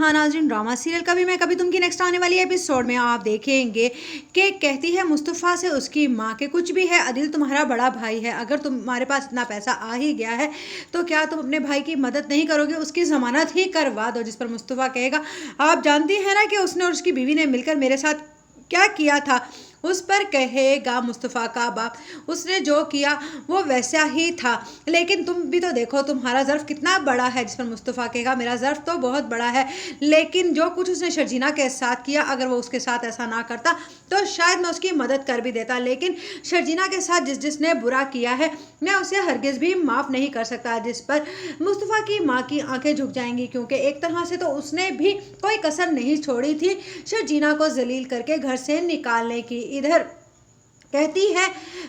हाँ नाज़रीन, drama serial कभी मैं कभी तुम की नेक्स्ट आने वाली एपिसोड में आप देखेंगे कि कहती है मुस्तफ़ा से उसकी माँ के कुछ भी है अदिल तुम्हारा बड़ा भाई है, अगर तुम्हारे पास इतना पैसा आ ही गया है तो क्या तुम अपने भाई की मदद नहीं करोगे, उसकी ज़मानत ही करवा दो। जिस पर मुस्तफ़ा कहेगा आप जानती हैं ना कि उसने और उसकी बीवी ने मिलकर मेरे साथ क्या किया था। उस पर कहेगा मुस्तफ़ा का बाप उसने जो किया वो वैसा ही था, लेकिन तुम भी तो देखो तुम्हारा ज़र्फ़ कितना बड़ा है। जिस पर मुस्तफ़ा कहेगा मेरा ज़र्फ़ तो बहुत बड़ा है, लेकिन जो कुछ उसने शर्जीना के साथ किया अगर वो उसके साथ ऐसा ना करता तो शायद मैं उसकी मदद कर भी देता, लेकिन शर्जीना के साथ जिसने बुरा किया है मैं उसे हरगिज़ भी माफ़ नहीं कर सकता। जिस पर मुस्तफ़ा की माँ की आंखें झुक जाएंगी, क्योंकि एक तरह से तो उसने भी कोई कसर नहीं छोड़ी थी शर्जीना को जलील करके घर से निकालने की। इधर कहती है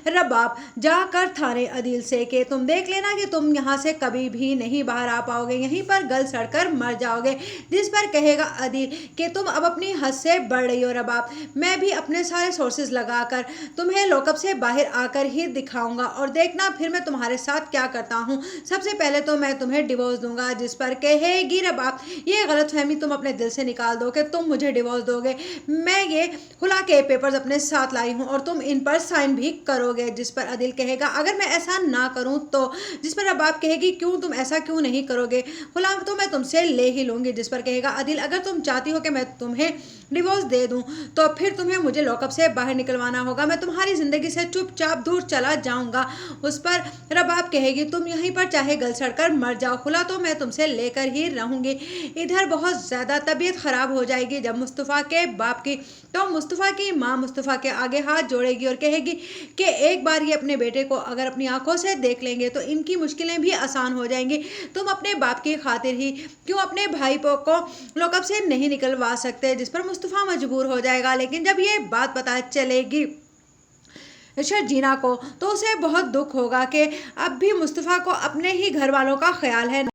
रबाब जाकर थाने अदील से कि तुम देख लेना कि तुम यहाँ से कभी भी नहीं बाहर आ पाओगे, यहीं पर गल सड़कर मर जाओगे। जिस पर कहेगा अदील कि तुम अब अपनी हद से बढ़ रही हो रबाब, मैं भी अपने सारे सोर्सेज लगाकर तुम्हें लॉकअप से बाहर आकर ही दिखाऊंगा और देखना फिर मैं तुम्हारे साथ क्या करता हूँ। सबसे पहले तो मैं तुम्हें डिवोर्स दूंगा। जिस पर कहेगी रबाब ये गलतफहमी तुम अपने दिल से निकाल दो कि तुम मुझे डिवोर्स दोगे, मैं ये खुला के पेपर्स अपने साथ लाई हूँ और तुम इन पर साइन भी करोगे। जिस पर अदिल कहेगा अगर मैं ऐसा ना करूं तो। जिस पर रबाब कहेगी क्यों, तुम ऐसा क्यों नहीं करोगे, खुला तो मैं तुमसे ले ही लूंगी। जिस पर कहेगा अदिल अगर तुम चाहती हो कि मैं तुम्हें डिवोर्स दे दूं तो फिर तुम्हें मुझे लॉकअप से बाहर निकलवाना होगा, मैं तुम्हारी जिंदगी से चुपचाप दूर चला जाऊंगा। उस पर रबाब कहेगी तुम यहीं पर चाहे गल सड़कर मर जाओ, खुला तो मैं तुमसे लेकर ही रहूंगी। इधर बहुत ज्यादा तबीयत खराब हो जाएगी जब मुस्तफ़ा के बाप की, तो मुस्तफ़ा की माँ मुस्तफ़ा के आगे हाथ जोड़ेगी और कहेगी कि एक बार ये अपने बेटे को अगर अपनी आंखों से देख लेंगे तो इनकी मुश्किलें भी आसान हो जाएंगी। तुम अपने बाप की खातिर ही क्यों अपने भाई को लॉकअप से नहीं निकलवा सकते। जिस पर मुस्तफ़ा मजबूर हो जाएगा, लेकिन जब ये बात पता चलेगी शर्जीना को तो उसे बहुत दुख होगा कि अब भी मुस्तफ़ा को अपने ही घर वालों का ख्याल है।